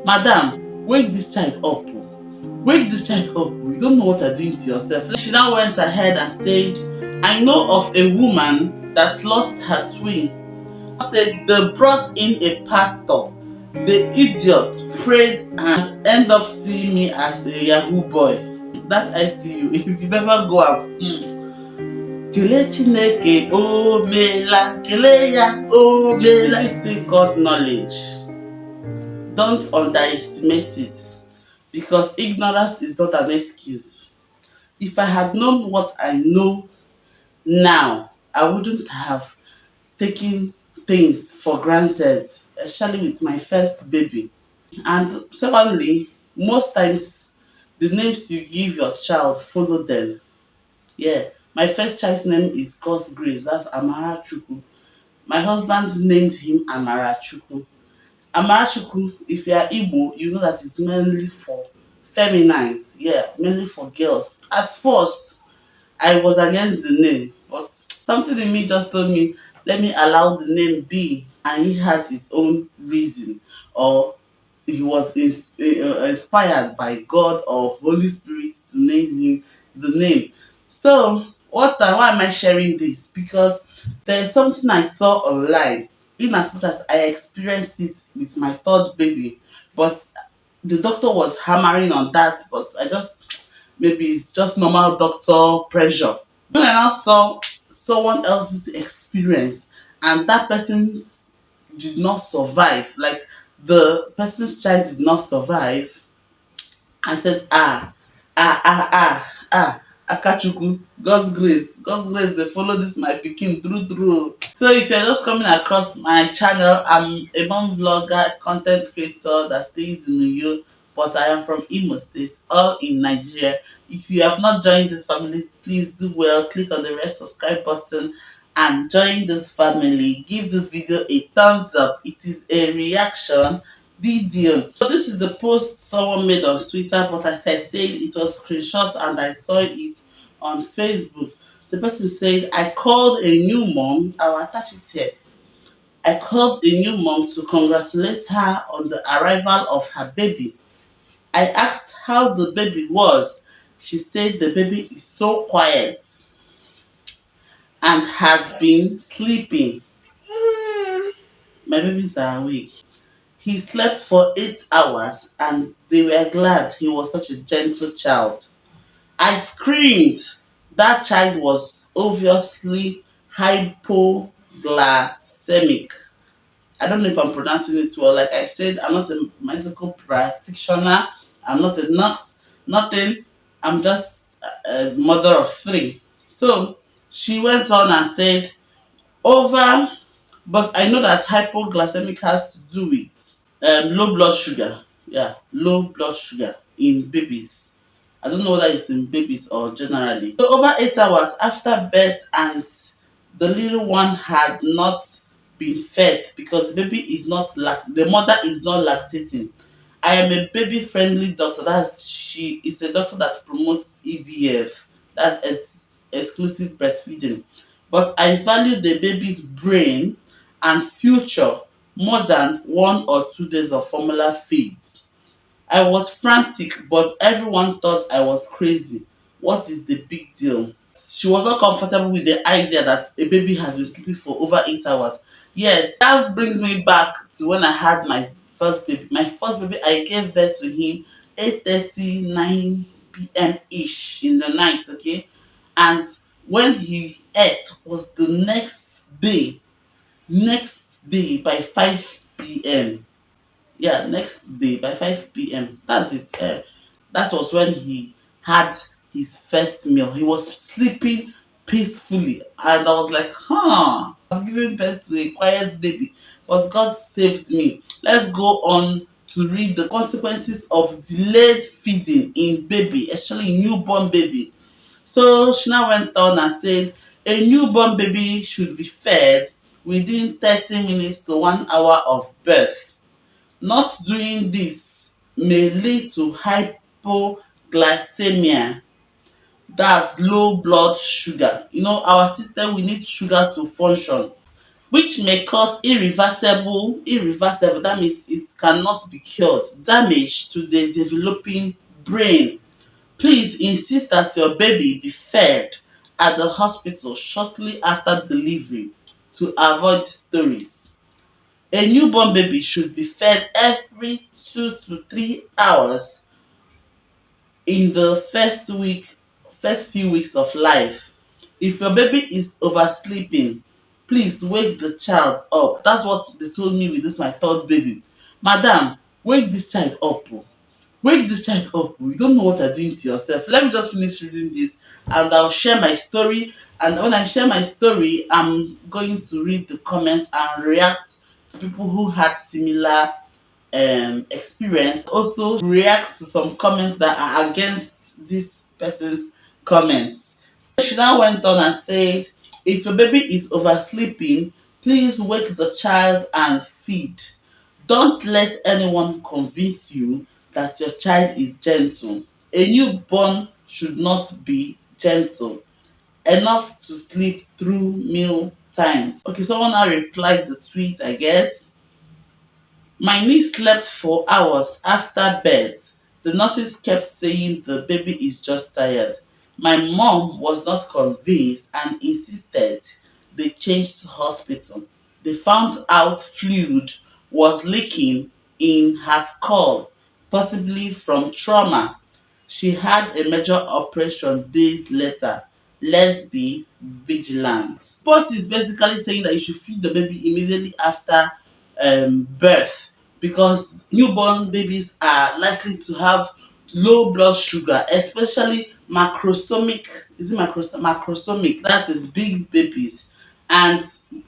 Madam, wake this child up. Oh. Wake this child up. Oh. You don't know what you're doing to yourself. She now went ahead and said, I know of a woman that lost her twins. Said they brought in a pastor. The idiot prayed and end up seeing me as a Yahoo boy. That's ICU. If you never go up, Kele Chineke o meela, kele ya o meela. This thing called knowledge. Don't underestimate it, because ignorance is not an excuse. If I had known what I know now, I wouldn't have taken things for granted, especially with my first baby. And secondly, most times the names you give your child follow them. Yeah, my first child's name is God's Grace. That's Amara Chukwu. My husband named him Amara Chukwu. Amara Chukwu, if you are Igbo, you know that it's mainly for feminine. Yeah, mainly for girls. At first, I was against the name, but something in me just told me, let me allow the name be, and he has his own reason, or he was inspired by God or Holy Spirit to name him the name. So, why am I sharing this? Because there's something I saw online, in as much as I experienced it with my third baby, but the doctor was hammering on that, but I just, maybe it's just normal doctor pressure. When I now saw someone else's experience and that person did not survive, like the person's child did not survive, I said, Akachukwu, God's grace, they follow this my pikin through. So if you're just coming across my channel, I'm a mom vlogger, content creator that stays in New York, but I am from Imo State, all in Nigeria. If you have not joined this family, please do well, click on the red subscribe button and join this family. Give this video a thumbs up. It is a reaction video. So this is the post someone made on Twitter, but as I said, it was screenshot and I saw it on Facebook. The person said, I called a new mom, I'll attach it here. I called a new mom to congratulate her on the arrival of her baby. I asked how the baby was. She said the baby is so quiet and has been sleeping. My babies are awake. He slept for 8 hours and they were glad he was such a gentle child. I screamed. That child was obviously hypoglycemic. I don't know if I'm pronouncing it well. Like I said, I'm not a medical practitioner. I'm not a nurse. Nothing. I'm just a mother of three. So she went on and said, over, but I know that hypoglycemic has to do with low blood sugar. Yeah, low blood sugar in babies. I don't know whether it's in babies or generally. So over 8 hours after birth, and the little one had not been fed because the baby is not the mother is not lactating. I am a baby friendly doctor. She is a doctor that promotes EBF. That's exclusive breastfeeding. But I value the baby's brain and future more than 1 or 2 days of formula feeds. I was frantic, but everyone thought I was crazy. What is the big deal? She was not comfortable with the idea that a baby has been sleeping for over 8 hours. Yes, that brings me back to when I had my first baby. My first baby, I gave birth to him 8:30, 9 p.m. ish in the night, okay? And when he ate was the next day by 5 p.m. Yeah, next day by 5 p.m. That's it. That was when he had his first meal. He was sleeping peacefully, and I was like, I'm giving birth to a quiet baby, but God saved me. Let's go on to read the consequences of delayed feeding in baby, especially newborn baby. So she now went on and said, a newborn baby should be fed within 30 minutes to 1 hour of birth. Not doing this may lead to hypoglycemia, that's low blood sugar. You know, our system, we need sugar to function, which may cause irreversible, that means it cannot be cured. Damage to the developing brain. Please insist that your baby be fed at the hospital shortly after delivery to avoid stories. A newborn baby should be fed every 2 to 3 hours in the first few weeks of life. If your baby is oversleeping, please wake the child up. That's what they told me with this my third baby. Madam, wake this child up. Oh. Wake this child up. Oh. You don't know what you're doing to yourself. Let me just finish reading this and I'll share my story. And when I share my story, I'm going to read the comments and react to people who had similar experience, also react to some comments that are against this person's comments. So she now went on and said, if your baby is oversleeping, please wake the child and feed. Don't let anyone convince you that your child is gentle. A newborn should not be gentle enough to sleep through meal times. Okay, someone now replied the tweet, I guess. My niece slept for hours after birth. The nurses kept saying the baby is just tired. My mom was not convinced and insisted they changed hospital. They found out fluid was leaking in her skull, possibly from trauma. She had a major operation days later. Let's be vigilant. Post is basically saying that you should feed the baby immediately after birth because newborn babies are likely to have low blood sugar, especially macrosomic. Is it macrosomic? That is big babies. And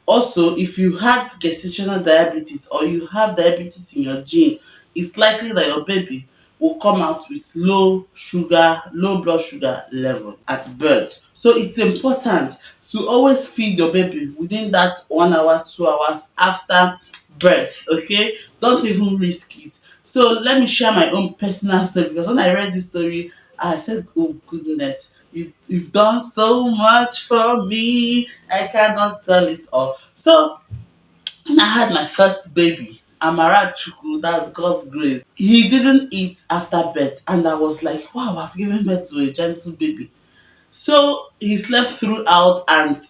also, if you had gestational diabetes or you have diabetes in your gene, it's likely that your baby will come out with low blood sugar level at birth. So it's important to always feed your baby within that 1 hour, 2 hours after birth. Okay, don't even risk it. So let me share my own personal story because when I read this story, I said, "Oh goodness, you've done so much for me. I cannot tell it all." So when I had my first baby, Amara Chukwu, that's God's grace. He didn't eat after birth, and I was like, wow, I've given birth to a gentle baby. So he slept throughout, and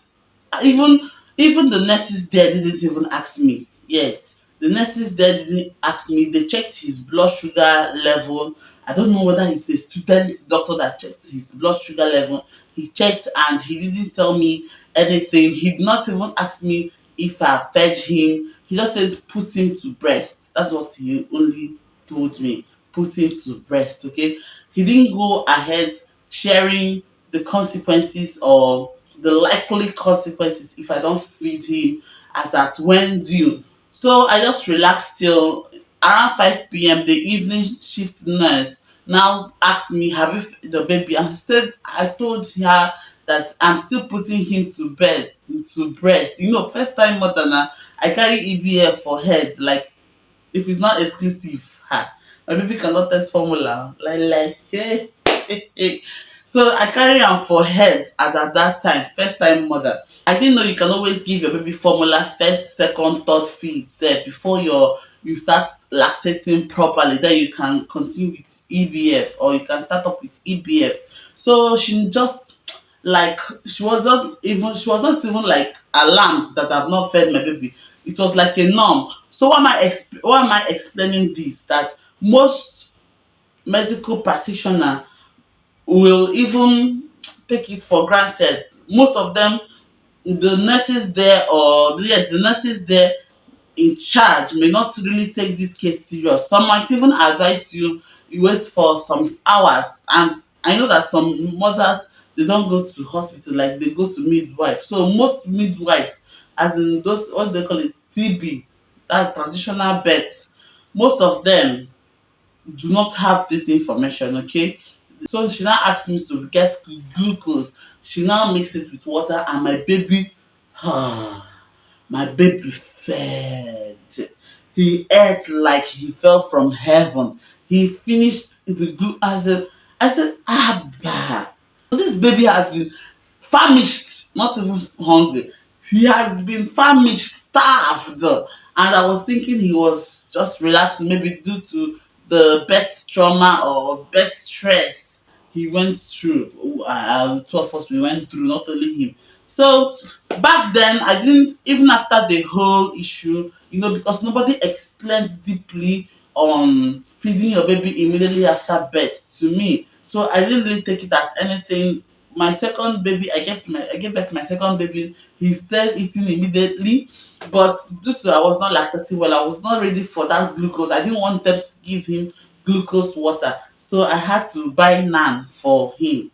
even even the nurses there didn't even ask me. Yes, the nurses there didn't ask me. They checked his blood sugar level. I don't know whether it's a student doctor that checked his blood sugar level. He checked and he didn't tell me anything. He did not even ask me if I fed him. He just said put him to breast. That's what he only told me. Put him to breast. Okay. He didn't go ahead sharing the consequences or the likely consequences if I don't feed him as at when due. So I just relaxed till around 5 p.m. The evening shift nurse now asked me, have you fed the baby? And I said I told her that I'm still putting him to bed, to breast. You know, first time mother now, I carry EBF for head, like if it's not exclusive, ha, my baby cannot test formula. Hey, hey, hey. So I carry am for head as at that time, first time mother. I didn't know you can always give your baby formula first, second, third feed sef before you start lactating properly. Then you can continue with EBF or you can start up with EBF. So she just like she was not even like alarmed that I've not fed my baby. It was like a norm. So why am I explaining this? That most medical practitioner will even take it for granted. Most of them, the nurses there or yes, the nurses there in charge may not really take this case serious. Some might even advise you wait for some hours. And I know that some mothers, they don't go to hospital, like they go to midwife. So most midwives, as in those what they call it TB, that's traditional birth, most of them do not have this information. Okay, so she now asked me to get glucose. She now mix it with water and my baby, my baby fed. He ate like he fell from heaven. He finished the glucose. I said, Abba. So this baby has been famished, not even hungry. He has been famished, starved. and I was thinking he was just relaxing, maybe due to the birth trauma or birth stress he went through. Two of us we went through, not only him. So back then, I didn't even after the whole issue, because nobody explained deeply on feeding your baby immediately after birth to me. So I didn't really take it as anything. My second baby, I gave birth to my second baby. He started eating immediately, but due to I was not lactating well, I was not ready for that glucose. I didn't want them to give him glucose water, so I had to buy nan for him.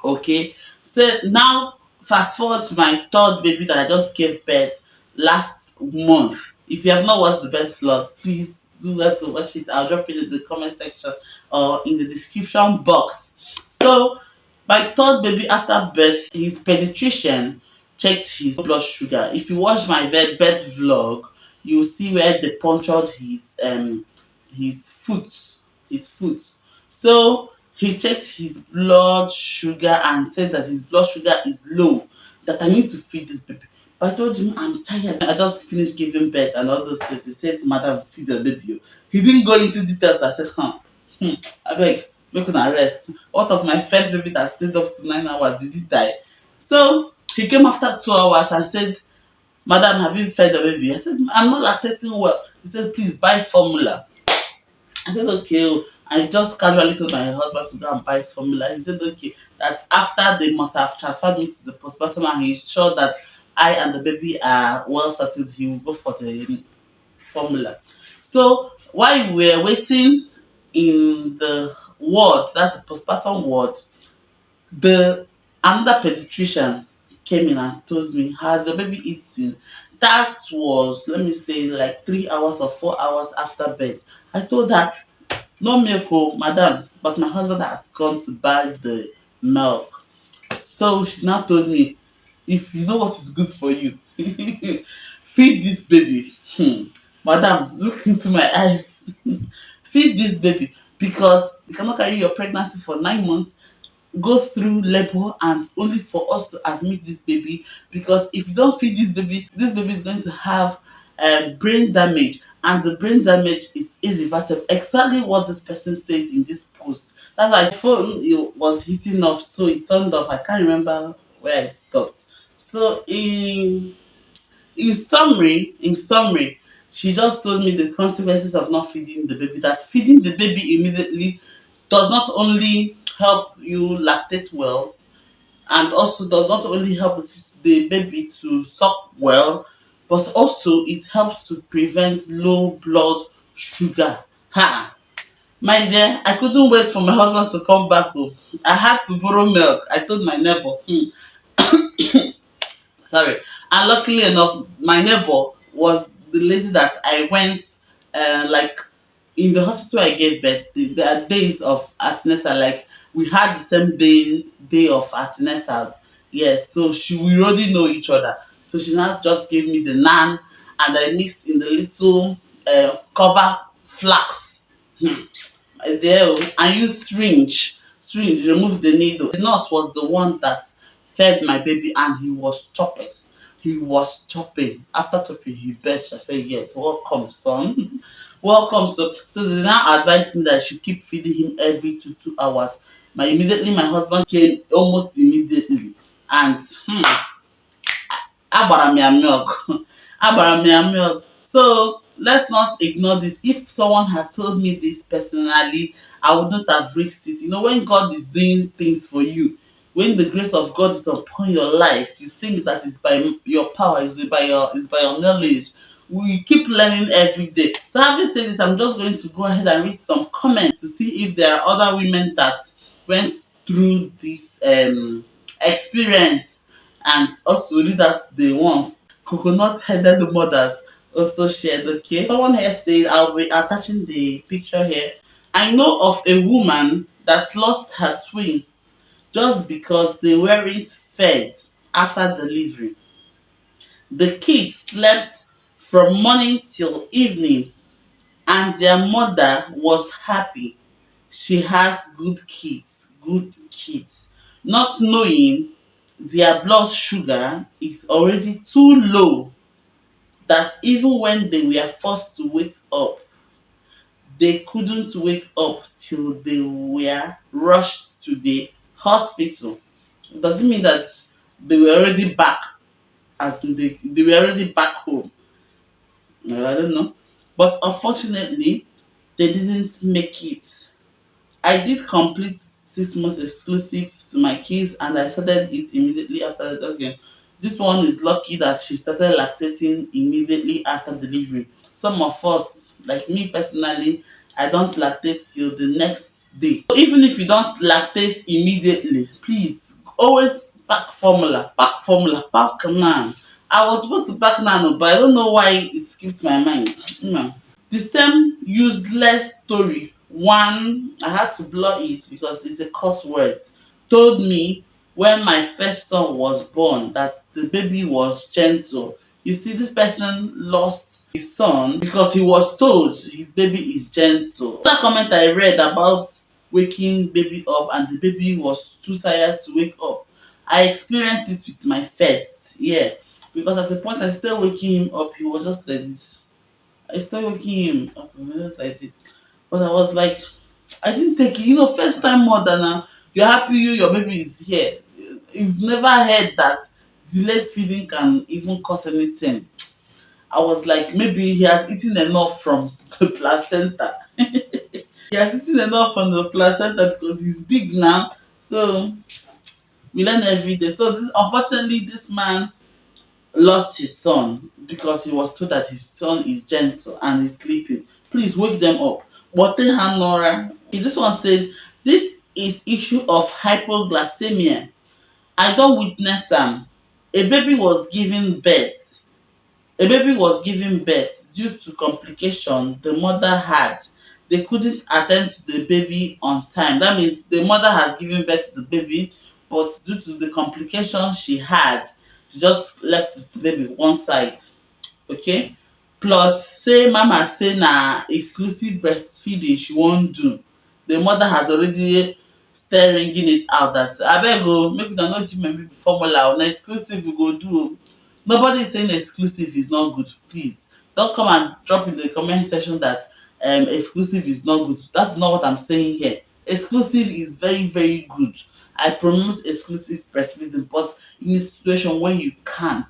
Okay, so now fast forward to my third baby that I just gave birth last month. If you have not watched the birth vlog, please do that to watch it. I'll drop it in the comment section or in the description box. So my third baby after birth, his pediatrician checked his blood sugar. If you watch my birth vlog, you'll see where they punctured his foot. His foot. So he checked his blood sugar and said that his blood sugar is low, that I need to feed this baby. But I told him I'm tired. I just finished giving birth and all those things. He said, Madam, feed the baby. He didn't go into details. I said, I beg, make una rest. What of my first baby that stayed up to 9 hours? Did he die? So he came after 2 hours and said, Madam, have you fed the baby? I said, I'm not lactating well. He said, please buy formula. I said, okay. I just casually told my husband to go and buy formula. He said, okay, that after they must have transferred me to the postpartum and he's sure that I and the baby are well settled, he will go for the formula. So while we were waiting in the ward, that's the postpartum ward, the another pediatrician came in and told me, has the baby eaten? That was, let me say, like 3 hours or 4 hours after birth. I told her, no milk, oh, madam, but my husband has gone to buy the milk. So she now told me, if you know what is good for you, feed this baby. Madam, look into my eyes. Feed this baby because you cannot carry your pregnancy for 9 months, go through labor, and only for us to admit this baby, because if you don't feed this baby is going to have brain damage, and the brain damage is irreversible. Exactly what this person said in this post. That's why my phone was heating up, so it turned off. I can't remember where I stopped. So in summary, she just told me the consequences of not feeding the baby. That feeding the baby immediately does not only help you lactate well, and also does not only help the baby to suck well, but also it helps to prevent low blood sugar. Ha! My dear, I couldn't wait for my husband to come back home. I had to borrow milk. I told my neighbor, sorry. And luckily enough, my neighbor was the lady that I went, like, in the hospital I gave birth. There are days of antenatal, like we had the same day of antenatal. Yes, so we already know each other. So she now just gave me the nan, and I mixed in the little cover flax. There, I used syringe, remove the needle. The nurse was the one that fed my baby, and he was chopping. After chopping, he belched. I said, yes, welcome, son. Welcome. So they now advised me that I should keep feeding him every 2 hours. My husband came almost immediately, and agbara m ya milk. Agbara m ya milk. So let's not ignore this. If someone had told me this personally, I wouldn't have risked it. When God is doing things for you, when the grace of God is upon your life, you think that it's by your power, it's by your knowledge. We keep learning every day. So having said this, I'm just going to go ahead and read some comments to see if there are other women that went through this experience, and also read out the ones coconut headed mothers also shared. Okay, someone here said, I'll be attaching the picture here. I know of a woman that lost her twins just because they weren't fed after delivery. The kids slept from morning till evening, and their mother was happy. She has good kids, not knowing their blood sugar is already too low. that even when they were forced to wake up, they couldn't wake up till they were rushed to the hospital. Doesn't mean that they were already back, as in they were already back home. I don't know. But unfortunately, they didn't make it. I did complete 6 months exclusive to my kids, and I started it immediately after the okay. This one is lucky that she started lactating immediately after delivery. Some of us, like me personally, I don't lactate till the next day. So even if you don't lactate immediately, please always pack formula, pack formula, pack nan. I was supposed to pack nano, but I don't know why it skipped my mind. The same useless story one I had to blur it because it's a curse word told me when my first son was born that the baby was gentle. You see, this person lost his son because he was told his baby is gentle. That comment I read about waking baby up and the baby was too tired to wake up, I experienced it with my first. Yeah, because at the point I started waking him up, he was just like this. I started waking him up, I did. But I was like, I didn't take it. First time mother now, you're happy your baby is here. You've never heard that delayed feeding can even cause anything. I was like, maybe he has eaten enough from the placenta. He has eaten enough from the placenta because he's big now. So we learn every day. So unfortunately, this man lost his son because he was told that his son is gentle and is sleeping. Please wake them up. But Nora, this one said, this is issue of hypoglycemia. I don't witness am. A baby was given birth. A baby was given birth due to complication the mother had. They couldn't attend to the baby on time. That means the mother has given birth to the baby, but due to the complication she had, she just left the baby one side. Okay, plus say mama say na exclusive breastfeeding she wan do, the mother has already start ringing it out that abeg o make una no give my baby formula o, na exclusive we go do o. Nobody is saying exclusive is not good. Please don come and drop in the comment section that exclusive is not good. That's not what I'm saying here. Exclusive is very very good. I promote exclusive breastfeeding, but in a situation when you can't,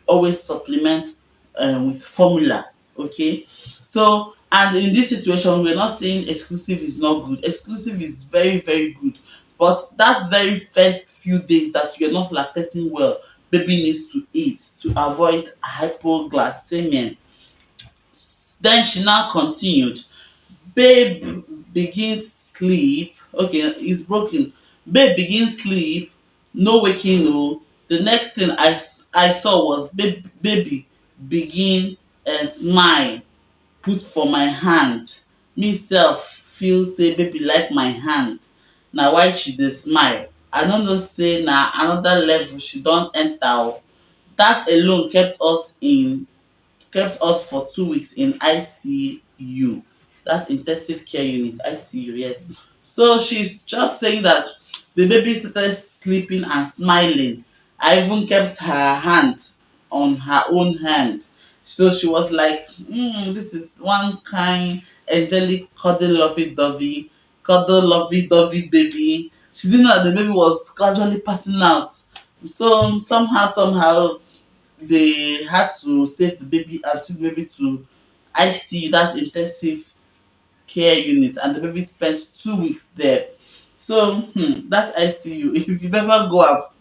always supplement with formula. Okay, so and in this situation we're not saying exclusive is not good. Exclusive is very very good, but that very first few days that you're not lactating well, baby needs to eat to avoid hypoglycemia. Then she now continued, babe begin sleep. Okay, it's broken. Babe begin sleep, no waking o. The next thing I saw was baby begin smile, put for my hand. Me sef feel say baby like my hand, na why she dey smile. I no know say na another level she don enter o. Dat alone kept us for 2 weeks in ICU. That's intensive care unit, ICU, yes. So she's just saying that the baby started sleeping and smiling. I even kept her hand on her own hand. So she was like, this is one kind angelic cuddle lovey dovey baby. She didn't know that the baby was gradually passing out. So somehow they had to save the baby and took the baby to ICU, that's intensive care unit, and the baby spent 2 weeks there. So that's ICU. If you never go up,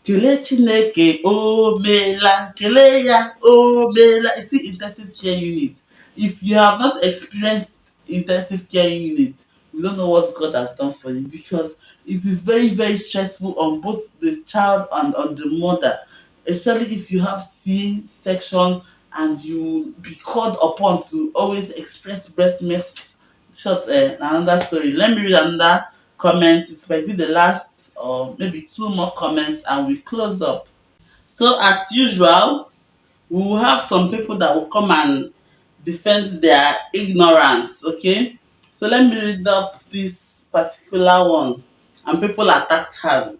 Kele Chineke o meela, kele ya o meela. You see, intensive care unit. If you have not experienced intensive care unit, you don't know what God has done for you, because it is very very stressful on both the child and on the mother, especially if you have C section and you be called upon to always express breast milk. Short another story. Let me read another comment. It might be the last or maybe two more comments and we close up. So as usual, we will have some people that will come and defend their ignorance. Okay, so let me read up this particular one. And people attacked her.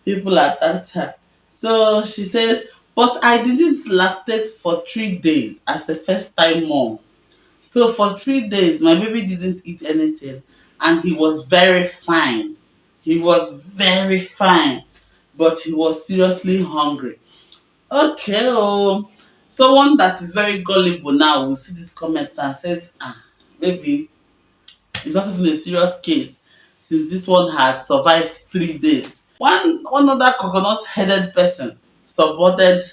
People attacked her. So she said, But I didn't lactate for 3 days as a first time mom. So for 3 days, my baby didn't eat anything, and he was very fine. He was very fine, but he was seriously hungry. Okay, someone that is very gullible now will see this comment and said, maybe it's not even a serious case since this one has survived 3 days. One other coconut-headed person supported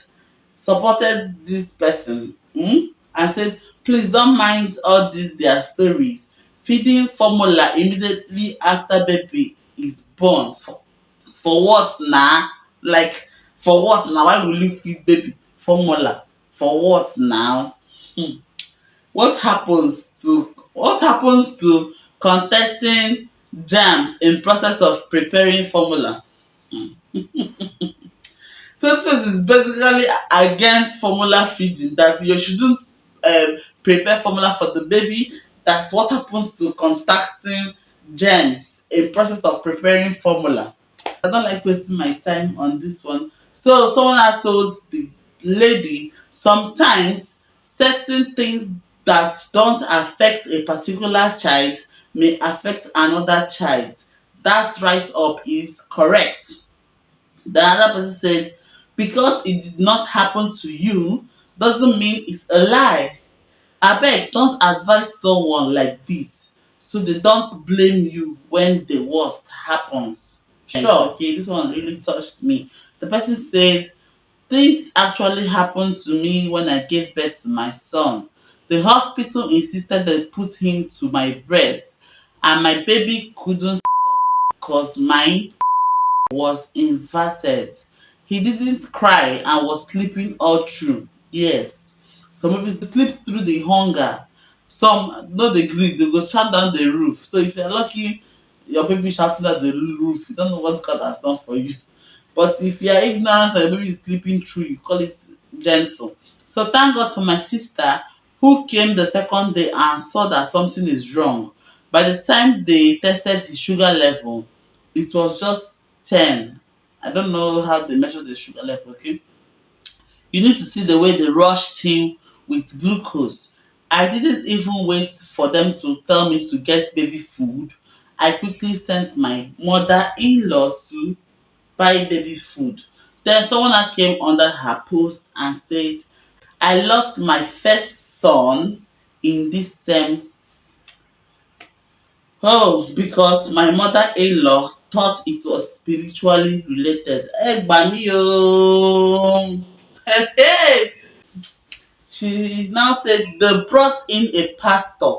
supported this person, and said, please don't mind all these their stories. Feeding formula immediately after baby is born. For what now? Like, for what now? Why will you feed baby formula? For what now? Hmm. What happens to contacting germs in process of preparing formula? Hmm. Centrose is basically against formula feeding, that you shouldn't prepare formula for the baby. That's what happens to contacting germs in process of preparing formula. I don't like wasting my time on this one. So someone had told the lady sometimes certain things that don't affect a particular child may affect another child. That write up is correct. The other person said, because it did not happen to you doesn't mean it's a lie. Abeg, don't advise someone like this so they don't blame you when the worst happens. Sure, okay, this one really touched me. The person said, this actually happened to me when I gave birth to my son. The hospital insisted they put him to my breast and my baby couldn't cause mine was inverted. He didn't cry and was sleeping all through. Yes. Some people sleep through the hunger. Some no dey gree, they go shout down the roof. So if you're lucky your baby shouting at the roof, you don't know what God has done for you. But if you are ignorant and your baby is sleeping through, you call it gentle. So thank God for my sister who came the second day and saw that something is wrong. By the time they tested his sugar level, it was just 10. I don't know how they measure the sugar level, okay? You need to see the way they rushed him with glucose. I didn't even wait for them to tell me to get baby food. I quickly sent my mother-in-law to buy baby food. Then someone else came under her post and said, I lost my first son in this same because my mother-in-law thought it was spiritually related. Ẹ gbà mí o. Hey, hey. She now said they brought in a pastor.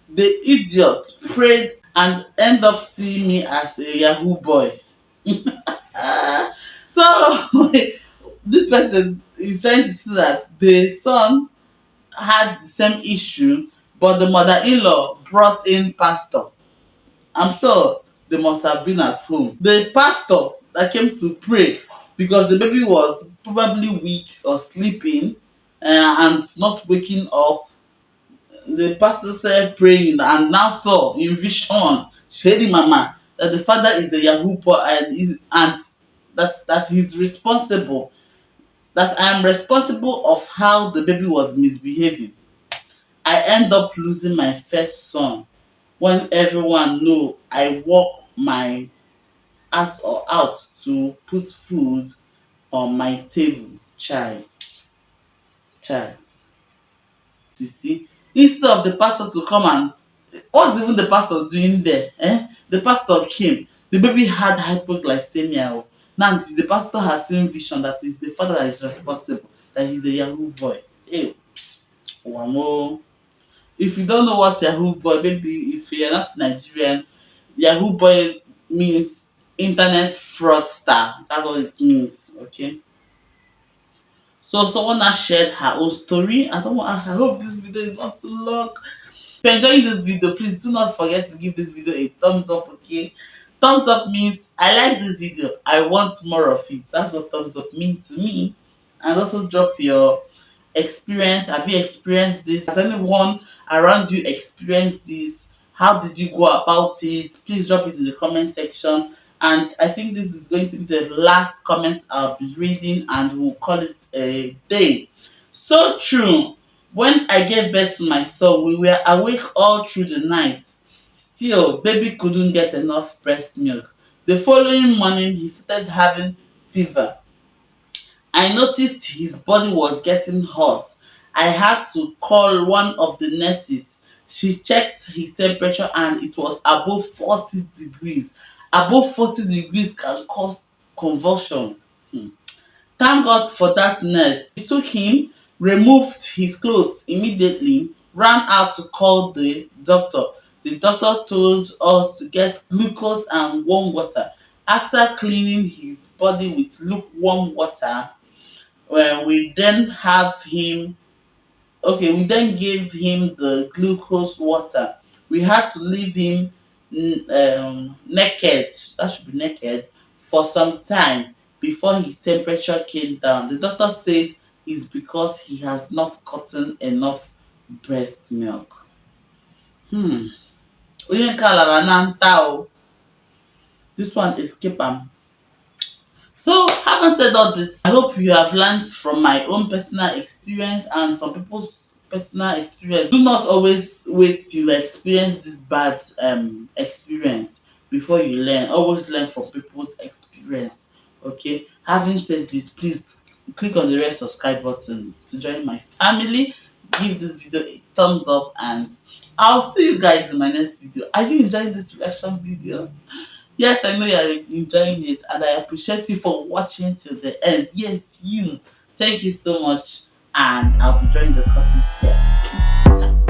The idiot prayed and end up seeing me as a Yahoo boy. So this person is trying to see that the son had the same issue, but the mother-in-law brought in pastor. I'm sure they must have been at home. The pastor that came to pray because the baby was probably weak or sleeping and not waking up. The pastor started praying and now saw in vision, Shady Mama, that the father is a Yahoo boy and that he's responsible, that I am responsible of how the baby was misbehaving. I end up losing my first son when everyone know I work my out to put food on my table. Child, you see, instead of the pastor to come and what's even the pastor doing there? The pastor came. The baby had hypoglycemia. Now the pastor has seen vision that is the father that is responsible, that he's a Yahoo boy. Hey, wamo. If you don't know what Yahoo boy, maybe if you're not Nigerian, Yahoo boy means internet fraudster. That's what it means. Okay. So someone has shared her own story. I hope this video is not too long. If you're enjoying this video, please do not forget to give this video a thumbs up, okay? Thumbs up means I like this video. I want more of it. That's what thumbs up means to me. And also drop your experience. Have you experienced this? Has anyone around you experienced this? How did you go about it? Please drop it in the comment section. And I think this is going to be the last comment I'll be reading, and we'll call it a day. So true. When I gave birth to my son, we were awake all through the night. Still, baby couldn't get enough breast milk. The following morning, he started having fever. I noticed his body was getting hot. I had to call one of the nurses. She checked his temperature and it was above 40 degrees. Above 40 degrees can cause convulsion. Hmm. Thank God for that nurse. We took him, removed his clothes immediately, ran out to call the doctor. The doctor told us to get glucose and warm water. After cleaning his body with lukewarm water, we then have him we then gave him the glucose water. We had to leave him naked, that should be naked, for some time before his temperature came down. The doctor said it's because he has not gotten enough breast milk. Hmm. Onye nke a lara na nta o. This one escape am. So, having said all this, I hope you have learned from my own personal experience and some people's personal experience. Do not always wait till you experience this bad experience before you learn. Always learn from people's experience. Okay. Having said this, please click on the red subscribe button to join my family. Give this video a thumbs up, and I'll see you guys in my next video. Are you enjoying this reaction video? Yes, I know you are enjoying it, and I appreciate you for watching till the end. Yes, you. Thank you so much, and I'll be drawing the curtains here. Peace.